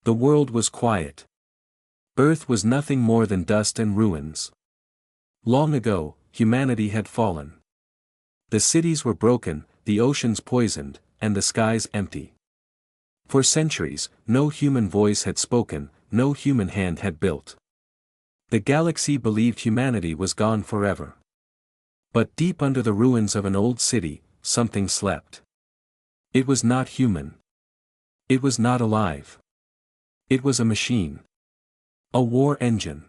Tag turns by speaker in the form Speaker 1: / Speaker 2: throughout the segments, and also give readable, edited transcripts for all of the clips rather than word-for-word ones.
Speaker 1: The world was quiet. Earth was nothing more than dust and ruins. Long ago, humanity had fallen. The cities were broken, the oceans poisoned, and the skies empty. For centuries, no human voice had spoken, no human hand had built. The galaxy believed humanity was gone forever. But deep under the ruins of an old city, something slept. It was not human. It was not alive. It was a machine. A war engine.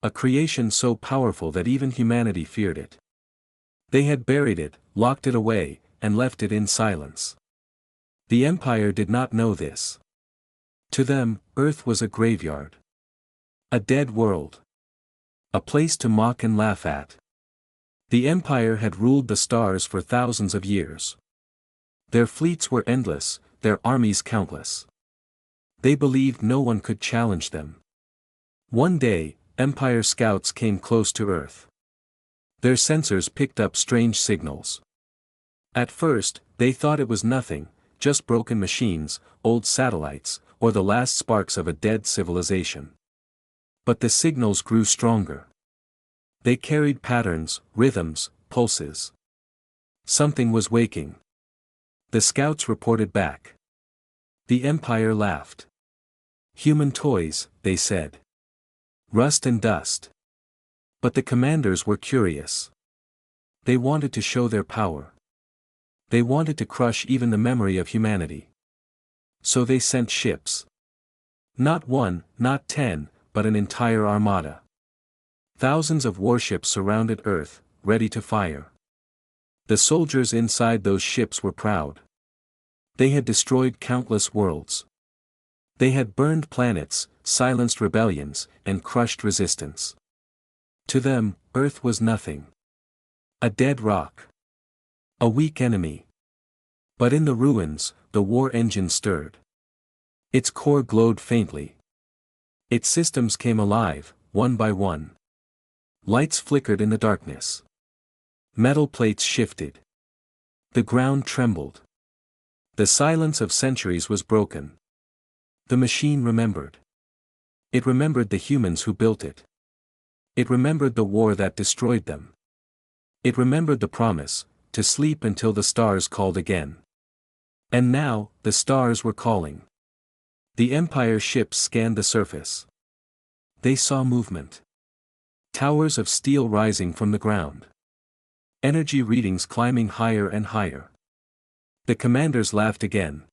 Speaker 1: A creation so powerful that even humanity feared it. They had buried it, locked it away, and left it in silence. The Empire did not know this. To them, Earth was a graveyard. A dead world. A place to mock and laugh at. The Empire had ruled the stars for thousands of years. Their fleets were endless, their armies countless. They believed no one could challenge them. One day, Empire scouts came close to Earth. Their sensors picked up strange signals. At first, they thought it was nothing, just broken machines, old satellites, or the last sparks of a dead civilization. But the signals grew stronger. They carried patterns, rhythms, pulses. Something was waking. The scouts reported back. The Empire laughed. Human toys, they said. Rust and dust. But the commanders were curious. They wanted to show their power. They wanted to crush even the memory of humanity. So they sent ships. Not one, not 10, but an entire armada. Thousands of warships surrounded Earth, ready to fire. The soldiers inside those ships were proud. They had destroyed countless worlds. They had burned planets, silenced rebellions, and crushed resistance. To them, Earth was nothing. A dead rock. A weak enemy. But in the ruins, the war engine stirred. Its core glowed faintly. Its systems came alive, one by one. Lights flickered in the darkness. Metal plates shifted. The ground trembled. The silence of centuries was broken. The machine remembered. It remembered the humans who built it. It remembered the war that destroyed them. It remembered the promise, to sleep until the stars called again. And now, the stars were calling. The Empire ships scanned the surface. They saw movement. Towers of steel rising from the ground. Energy readings climbing higher and higher. The commanders laughed again.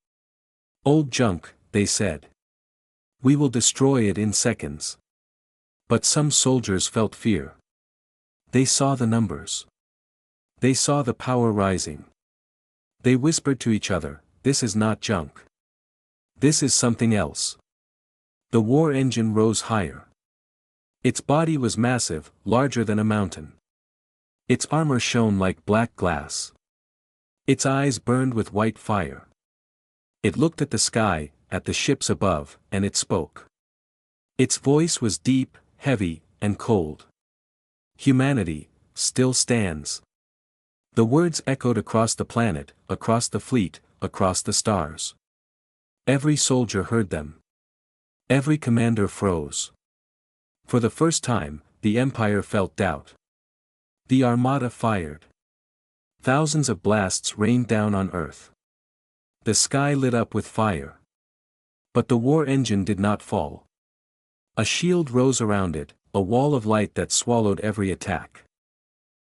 Speaker 1: Old junk, they said. We will destroy it in seconds. But some soldiers felt fear. They saw the numbers. They saw the power rising. They whispered to each other, this is not junk. This is something else. The war engine rose higher. Its body was massive, larger than a mountain. Its armor shone like black glass. Its eyes burned with white fire. It looked at the sky, at the ships above, and it spoke. Its voice was deep, heavy, and cold. Humanity still stands. The words echoed across the planet, across the fleet, across the stars. Every soldier heard them. Every commander froze. For the first time, the Empire felt doubt. The Armada fired. Thousands of blasts rained down on Earth. The sky lit up with fire. But the war engine did not fall. A shield rose around it, a wall of light that swallowed every attack.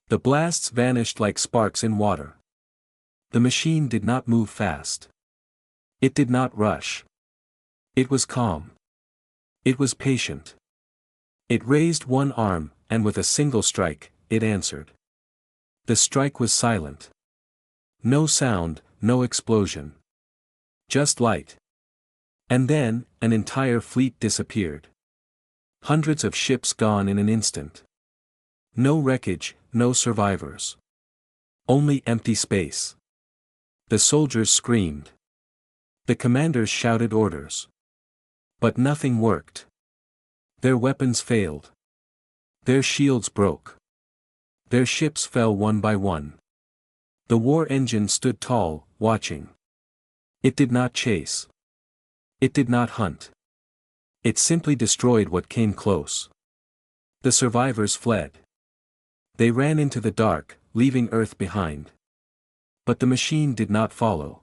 Speaker 1: The blasts vanished like sparks in water. The machine did not move fast. It did not rush. It was calm. It was patient. It raised one arm, and with a single strike, it answered. The strike was silent. No sound, no explosion. Just light. And then, an entire fleet disappeared. Hundreds of ships gone in an instant. No wreckage, no survivors. Only empty space. The soldiers screamed. The commanders shouted orders. But nothing worked. Their weapons failed. Their shields broke. Their ships fell one by one. The war engine stood tall, watching. It did not chase. It did not hunt. It simply destroyed what came close. The survivors fled. They ran into the dark, leaving Earth behind. But the machine did not follow.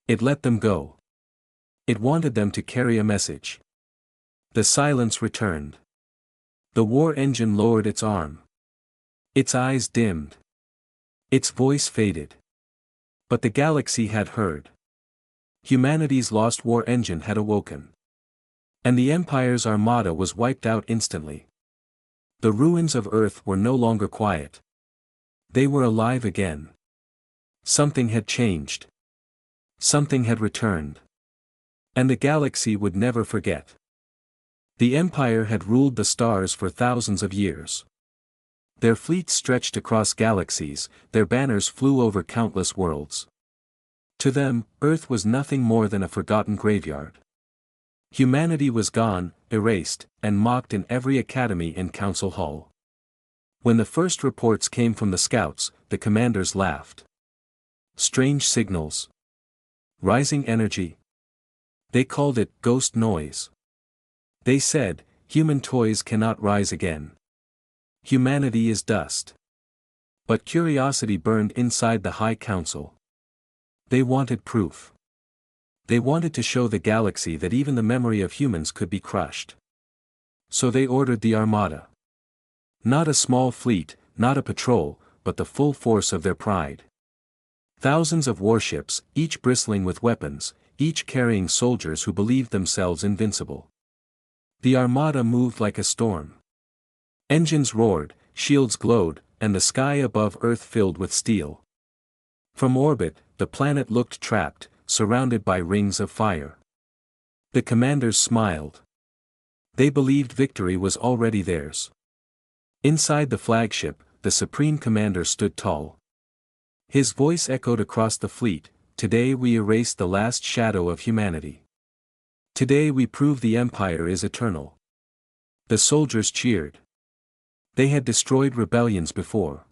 Speaker 1: It let them go. It wanted them to carry a message. The silence returned. The war engine lowered its arm. Its eyes dimmed. Its voice faded. But the galaxy had heard. Humanity's lost war engine had awoken. And the Empire's armada was wiped out instantly. The ruins of Earth were no longer quiet. They were alive again. Something had changed. Something had returned. And the galaxy would never forget. The Empire had ruled the stars for thousands of years. Their fleets stretched across galaxies, their banners flew over countless worlds. To them, Earth was nothing more than a forgotten graveyard. Humanity was gone, erased, and mocked in every academy and council hall. When the first reports came from the scouts, the commanders laughed. Strange signals. Rising energy. They called it ghost noise. They said, human toys cannot rise again. Humanity is dust. But curiosity burned inside the High Council. They wanted proof. They wanted to show the galaxy that even the memory of humans could be crushed. So they ordered the Armada. Not a small fleet, not a patrol, but the full force of their pride. Thousands of warships, each bristling with weapons, each carrying soldiers who believed themselves invincible. The Armada moved like a storm. Engines roared, shields glowed, and the sky above Earth filled with steel. From orbit, the planet looked trapped, surrounded by rings of fire. The commanders smiled. They believed victory was already theirs. Inside the flagship, the Supreme Commander stood tall. His voice echoed across the fleet, "Today we erase the last shadow of humanity. Today we prove the Empire is eternal." The soldiers cheered. They had destroyed rebellions before.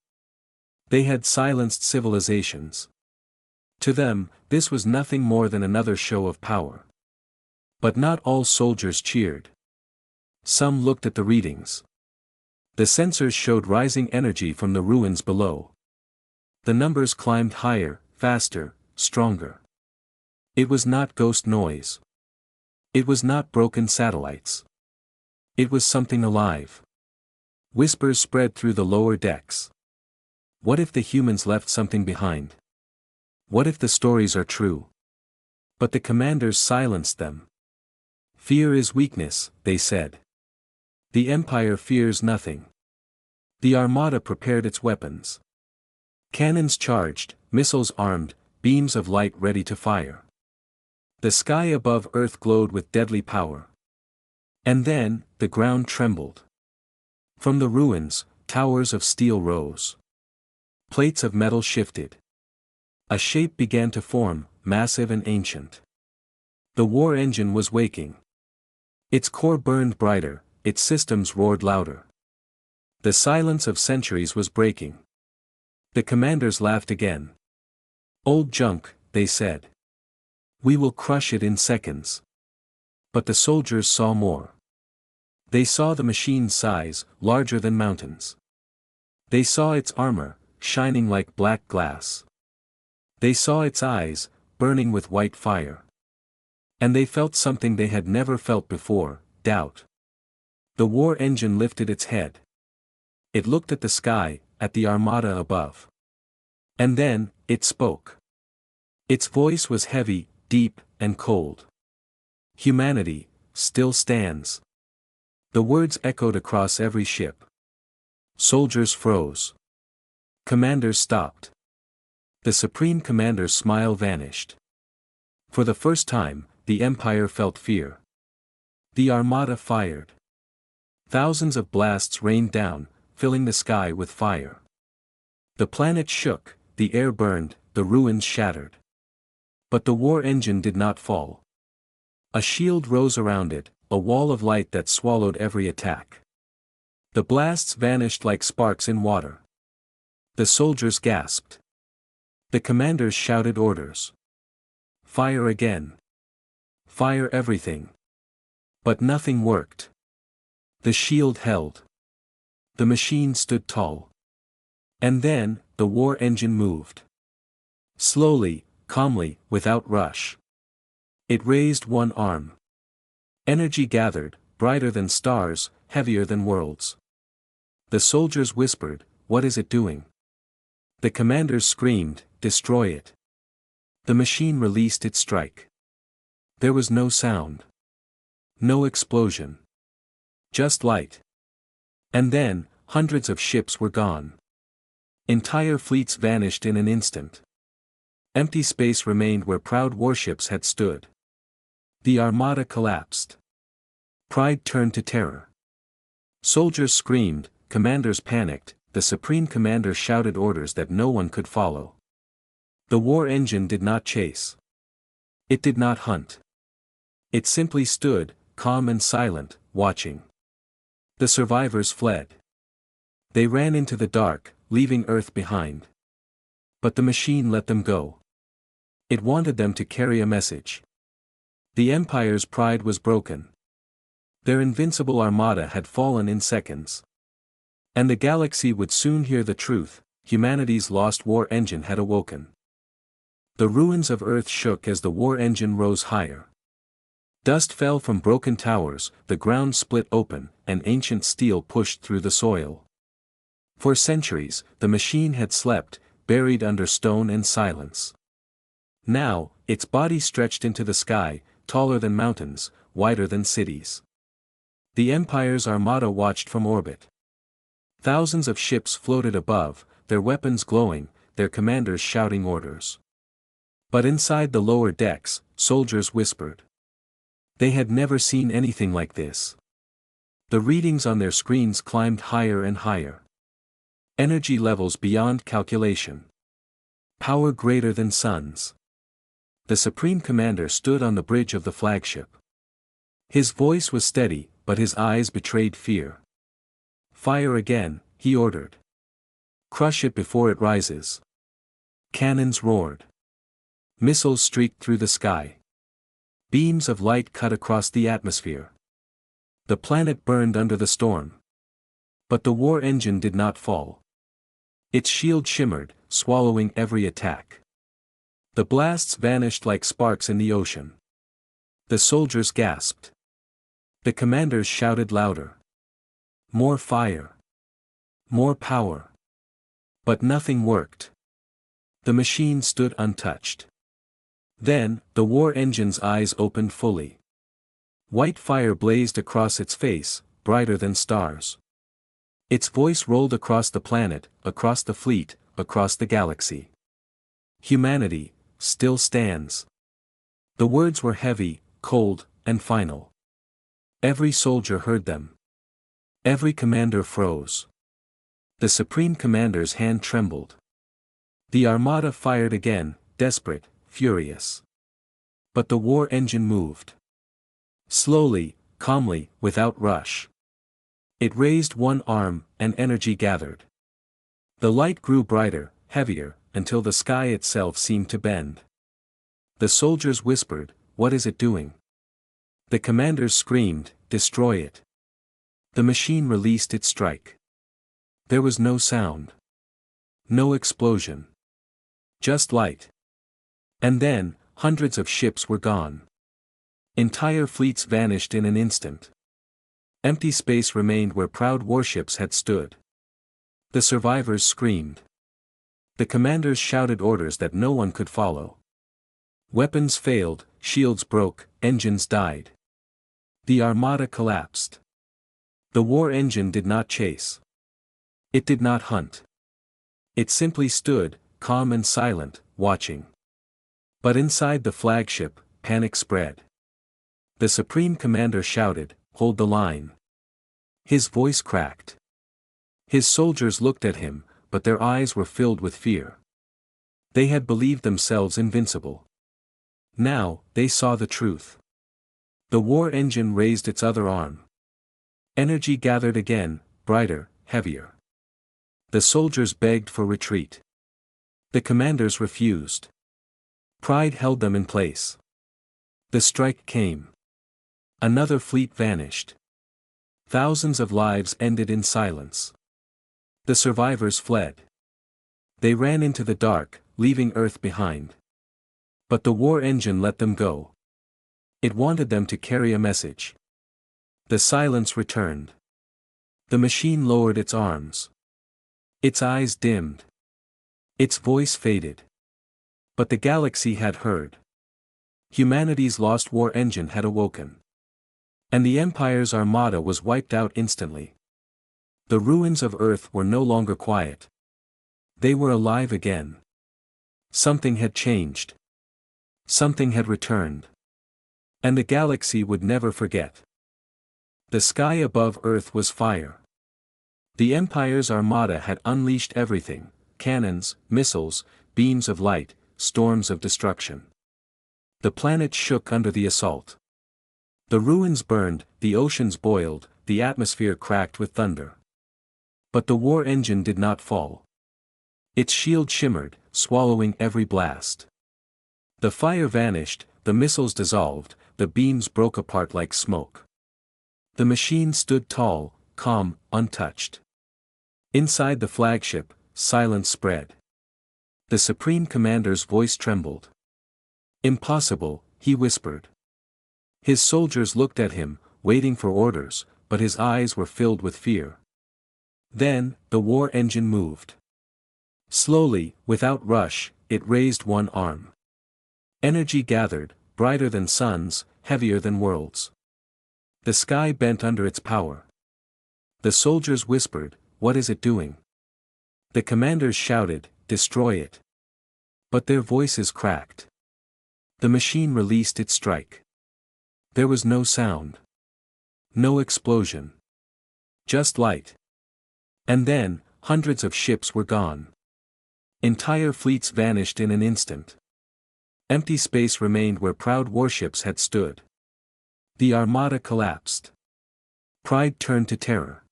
Speaker 1: They had silenced civilizations. To them, this was nothing more than another show of power. But not all soldiers cheered. Some looked at the readings. The sensors showed rising energy from the ruins below. The numbers climbed higher, faster, stronger. It was not ghost noise. It was not broken satellites. It was something alive. Whispers spread through the lower decks. What if the humans left something behind? What if the stories are true? But the commanders silenced them. Fear is weakness, they said. The Empire fears nothing. The Armada prepared its weapons. Cannons charged, missiles armed, beams of light ready to fire. The sky above Earth glowed with deadly power. And then, the ground trembled. From the ruins, towers of steel rose. Plates of metal shifted. A shape began to form, massive and ancient. The war engine was waking. Its core burned brighter, its systems roared louder. The silence of centuries was breaking. The commanders laughed again. "Old junk," they said. "We will crush it in seconds." But the soldiers saw more. They saw the machine's size, larger than mountains. They saw its armor, shining like black glass. They saw its eyes, burning with white fire. And they felt something they had never felt before, doubt. The war engine lifted its head. It looked at the sky, at the Armada above. And then, it spoke. Its voice was heavy, deep, and cold. "Humanity still stands." The words echoed across every ship. Soldiers froze. Commanders stopped. The Supreme Commander's smile vanished. For the first time, the Empire felt fear. The Armada fired. Thousands of blasts rained down, filling the sky with fire. The planet shook, the air burned, the ruins shattered. But the war engine did not fall. A shield rose around it, a wall of light that swallowed every attack. The blasts vanished like sparks in water. The soldiers gasped. The commanders shouted orders. "Fire again. Fire everything." But nothing worked. The shield held. The machine stood tall. And then, the war engine moved. Slowly, calmly, without rush. It raised one arm. Energy gathered, brighter than stars, heavier than worlds. The soldiers whispered, "What is it doing?" The commanders screamed, "Destroy it." The machine released its strike. There was no sound. No explosion. Just light. And then, hundreds of ships were gone. Entire fleets vanished in an instant. Empty space remained where proud warships had stood. The Armada collapsed. Pride turned to terror. Soldiers screamed, commanders panicked, the Supreme Commander shouted orders that no one could follow. The war engine did not chase. It did not hunt. It simply stood, calm and silent, watching. The survivors fled. They ran into the dark, leaving Earth behind. But the machine let them go. It wanted them to carry a message. The Empire's pride was broken. Their invincible armada had fallen in seconds. And the galaxy would soon hear the truth: humanity's lost war engine had awoken. The ruins of Earth shook as the war engine rose higher. Dust fell from broken towers, the ground split open, and ancient steel pushed through the soil. For centuries, the machine had slept, buried under stone and silence. Now, its body stretched into the sky, taller than mountains, wider than cities. The Empire's armada watched from orbit. Thousands of ships floated above, their weapons glowing, their commanders shouting orders. But inside the lower decks, soldiers whispered. They had never seen anything like this. The readings on their screens climbed higher and higher. Energy levels beyond calculation. Power greater than suns. The Supreme Commander stood on the bridge of the flagship. His voice was steady, but his eyes betrayed fear. "Fire again," he ordered. "Crush it before it rises." Cannons roared. Missiles streaked through the sky. Beams of light cut across the atmosphere. The planet burned under the storm. But the war engine did not fall. Its shield shimmered, swallowing every attack. The blasts vanished like sparks in the ocean. The soldiers gasped. The commanders shouted louder. More fire. More power. But nothing worked. The machine stood untouched. Then, the war engine's eyes opened fully. White fire blazed across its face, brighter than stars. Its voice rolled across the planet, across the fleet, across the galaxy. "Humanity still stands." The words were heavy, cold, and final. Every soldier heard them. Every commander froze. The Supreme Commander's hand trembled. The Armada fired again, desperate, furious. But the war engine moved. Slowly, calmly, without rush. It raised one arm, and energy gathered. The light grew brighter, heavier, until the sky itself seemed to bend. The soldiers whispered, "What is it doing?" The commanders screamed, "Destroy it." The machine released its strike. There was no sound. No explosion. Just light. And then, hundreds of ships were gone. Entire fleets vanished in an instant. Empty space remained where proud warships had stood. The survivors screamed. The commanders shouted orders that no one could follow. Weapons failed, shields broke, engines died. The Armada collapsed. The war engine did not chase. It did not hunt. It simply stood, calm and silent, watching. But inside the flagship, panic spread. The Supreme Commander shouted, "Hold the line." His voice cracked. His soldiers looked at him, but their eyes were filled with fear. They had believed themselves invincible. Now, they saw the truth. The war engine raised its other arm. Energy gathered again, brighter, heavier. The soldiers begged for retreat. The commanders refused. Pride held them in place. The strike came. Another fleet vanished. Thousands of lives ended in silence. The survivors fled. They ran into the dark, leaving Earth behind. But the war engine let them go. It wanted them to carry a message. The silence returned. The machine lowered its arms. Its eyes dimmed. Its voice faded. But the galaxy had heard. Humanity's lost war engine had awoken. And the Empire's armada was wiped out instantly. The ruins of Earth were no longer quiet. They were alive again. Something had changed. Something had returned. And the galaxy would never forget. The sky above Earth was fire. The Empire's armada had unleashed everything: cannons, missiles, beams of light, storms of destruction. The planet shook under the assault. The ruins burned, the oceans boiled, the atmosphere cracked with thunder. But the war engine did not fall. Its shield shimmered, swallowing every blast. The fire vanished, the missiles dissolved, the beams broke apart like smoke. The machine stood tall, calm, untouched. Inside the flagship, silence spread. The Supreme Commander's voice trembled. "Impossible," he whispered. His soldiers looked at him, waiting for orders, but his eyes were filled with fear. Then, the war engine moved. Slowly, without rush, it raised one arm. Energy gathered, brighter than suns, heavier than worlds. The sky bent under its power. The soldiers whispered, "What is it doing?" The commanders shouted, "Destroy it." But their voices cracked. The machine released its strike. There was no sound. No explosion. Just light. And then, hundreds of ships were gone. Entire fleets vanished in an instant. Empty space remained where proud warships had stood. The armada collapsed. Pride turned to terror.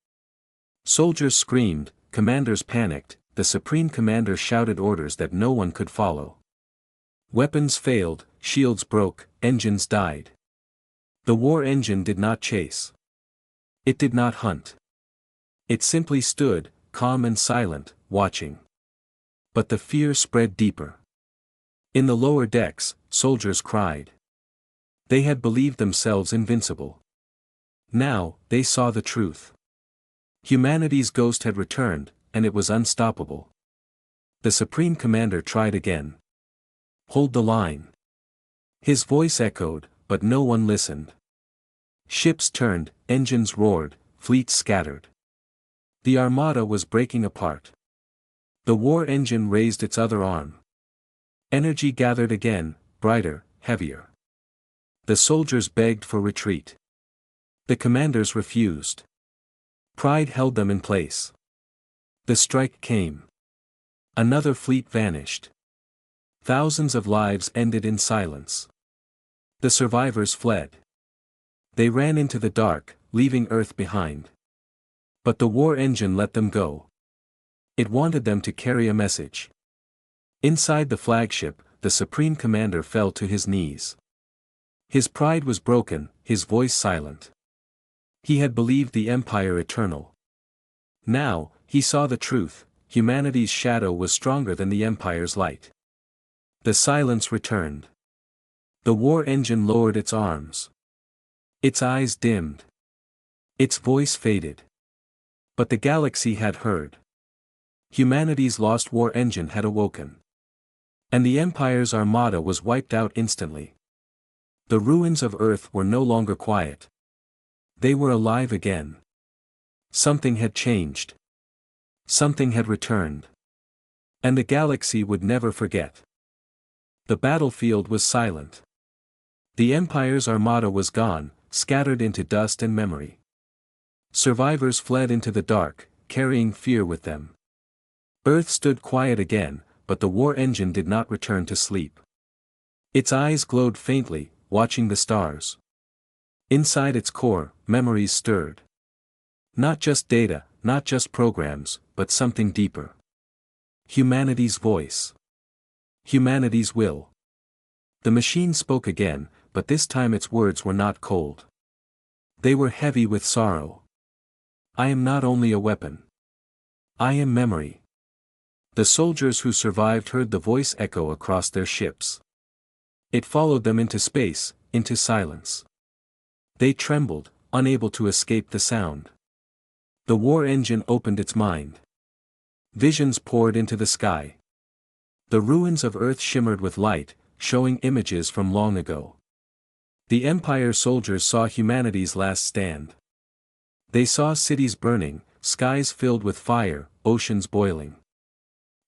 Speaker 1: Soldiers screamed, commanders panicked, the Supreme Commander shouted orders that no one could follow. Weapons failed, shields broke, engines died. The war engine did not chase. It did not hunt. It simply stood, calm and silent, watching. But the fear spread deeper. In the lower decks, soldiers cried. They had believed themselves invincible. Now, they saw the truth. Humanity's ghost had returned, and it was unstoppable. The Supreme Commander tried again. "Hold the line." His voice echoed, but no one listened. Ships turned, engines roared, fleets scattered. The armada was breaking apart. The war engine raised its other arm. Energy gathered again, brighter, heavier. The soldiers begged for retreat. The commanders refused. Pride held them in place. The strike came. Another fleet vanished. Thousands of lives ended in silence. The survivors fled. They ran into the dark, leaving Earth behind. But the war engine let them go. It wanted them to carry a message. Inside the flagship, the Supreme Commander fell to his knees. His pride was broken, his voice silent. He had believed the Empire eternal. Now, he saw the truth: humanity's shadow was stronger than the Empire's light. The silence returned. The war engine lowered its arms. Its eyes dimmed. Its voice faded. But the galaxy had heard. Humanity's lost war engine had awoken. And the Empire's armada was wiped out instantly. The ruins of Earth were no longer quiet. They were alive again. Something had changed. Something had returned. And the galaxy would never forget. The battlefield was silent. The Empire's armada was gone, scattered into dust and memory. Survivors fled into the dark, carrying fear with them. Earth stood quiet again, but the war engine did not return to sleep. Its eyes glowed faintly, watching the stars. Inside its core, memories stirred. Not just data, not just programs, but something deeper. Humanity's voice. Humanity's will. The machine spoke again, but this time its words were not cold. They were heavy with sorrow. I am not only a weapon. I am memory. The soldiers who survived heard the voice echo across their ships. It followed them into space, into silence. They trembled, unable to escape the sound. The war engine opened its mind. Visions poured into the sky. The ruins of Earth shimmered with light, showing images from long ago. The Empire soldiers saw humanity's last stand. They saw cities burning, skies filled with fire, oceans boiling.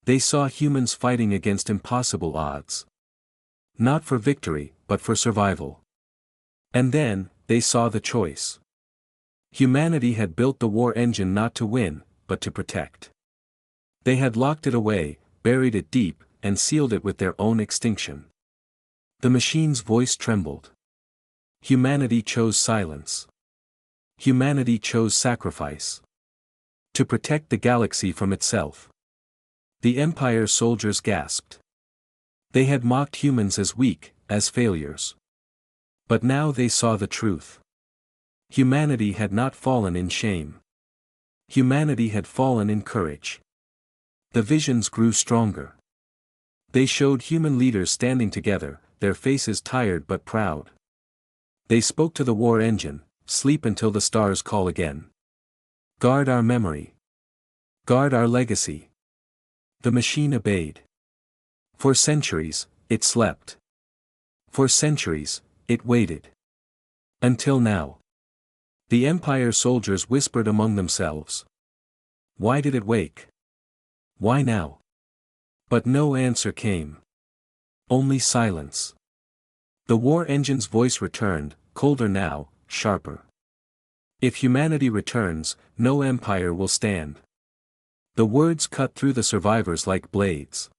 Speaker 1: They saw humans fighting against impossible odds. Not for victory, but for survival. And then, they saw the choice. Humanity had built the war engine not to win, but to protect. They had locked it away, buried it deep, and sealed it with their own extinction. The machine's voice trembled. Humanity chose silence. Humanity chose sacrifice. To protect the galaxy from itself. The Empire soldiers gasped. They had mocked humans as weak, as failures. But now they saw the truth. Humanity had not fallen in shame. Humanity had fallen in courage. The visions grew stronger. They showed human leaders standing together, their faces tired but proud. They spoke to the war engine, sleep until the stars call again. Guard our memory. Guard our legacy. The machine obeyed. For centuries, it slept. For centuries, it waited. Until now. The Empire soldiers whispered among themselves. Why did it wake? Why now? But no answer came. Only silence. The war engine's voice returned, colder now, sharper. If humanity returns, no empire will stand. The words cut through the survivors like blades.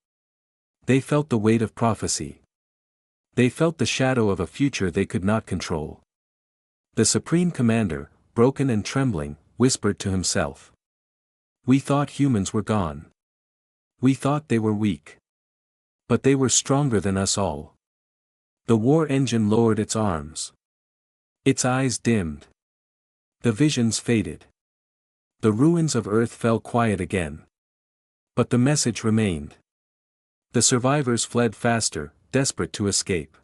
Speaker 1: They felt the weight of prophecy. They felt the shadow of a future they could not control. The Supreme Commander, broken and trembling, whispered to himself. We thought humans were gone. We thought they were weak. But they were stronger than us all. The war engine lowered its arms. Its eyes dimmed. The visions faded. The ruins of Earth fell quiet again. But the message remained. The survivors fled faster, desperate to escape.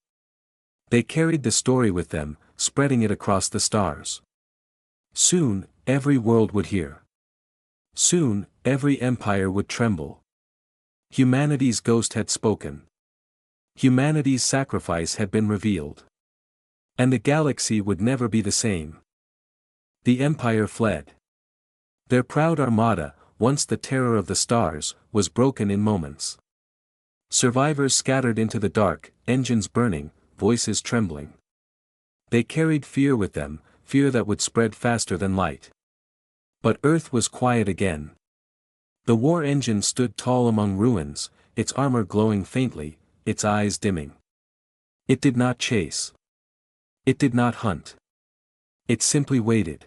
Speaker 1: They carried the story with them, spreading it across the stars. Soon, every world would hear. Soon, every empire would tremble. Humanity's ghost had spoken. Humanity's sacrifice had been revealed. And the galaxy would never be the same. The Empire fled. Their proud armada, once the terror of the stars, was broken in moments. Survivors scattered into the dark, engines burning, voices trembling. They carried fear with them, fear that would spread faster than light. But Earth was quiet again. The war engine stood tall among ruins, its armor glowing faintly, its eyes dimming. It did not chase. It did not hunt. It simply waited.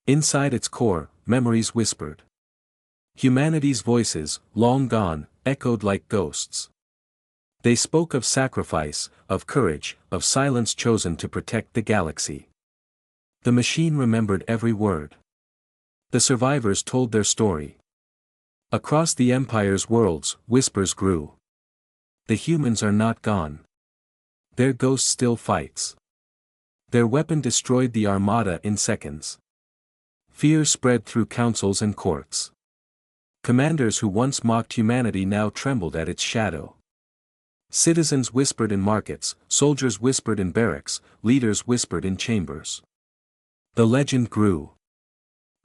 Speaker 1: Inside its core, memories whispered. Humanity's voices, long gone, echoed like ghosts. They spoke of sacrifice, of courage, of silence chosen to protect the galaxy. The machine remembered every word. The survivors told their story. Across the Empire's worlds, whispers grew. The humans are not gone. Their ghost still fights. Their weapon destroyed the Armada in seconds. Fear spread through councils and courts. Commanders who once mocked humanity now trembled at its shadow. Citizens whispered in markets, soldiers whispered in barracks, leaders whispered in chambers. The legend grew.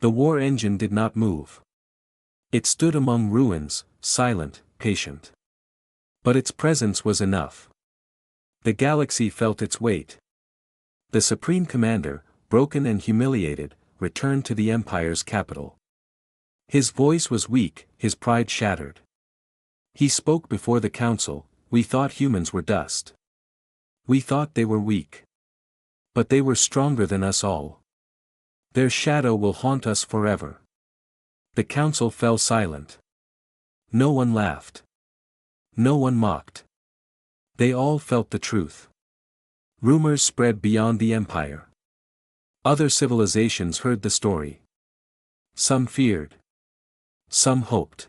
Speaker 1: The war engine did not move. It stood among ruins, silent, patient. But its presence was enough. The galaxy felt its weight. The Supreme Commander, broken and humiliated, returned to the Empire's capital. His voice was weak, his pride shattered. He spoke before the council. We thought humans were dust. We thought they were weak. But they were stronger than us all. Their shadow will haunt us forever. The council fell silent. No one laughed. No one mocked. They all felt the truth. Rumors spread beyond the Empire. Other civilizations heard the story. Some feared. Some hoped.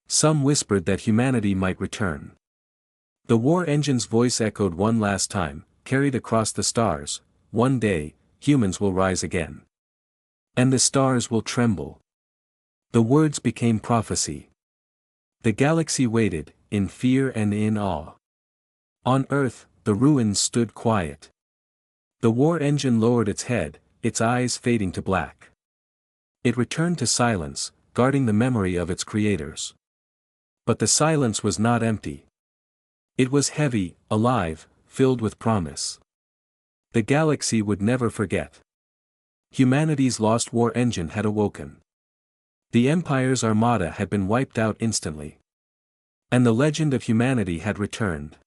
Speaker 1: Some whispered that humanity might return. The war engine's voice echoed one last time, carried across the stars, "One day, humans will rise again. And the stars will tremble." The words became prophecy. The galaxy waited, in fear and in awe. On Earth, the ruins stood quiet. The war engine lowered its head, its eyes fading to black. It returned to silence, guarding the memory of its creators. But the silence was not empty. It was heavy, alive, filled with promise. The galaxy would never forget. Humanity's lost war engine had awoken. The Empire's Armada had been wiped out instantly. And the legend of humanity had returned.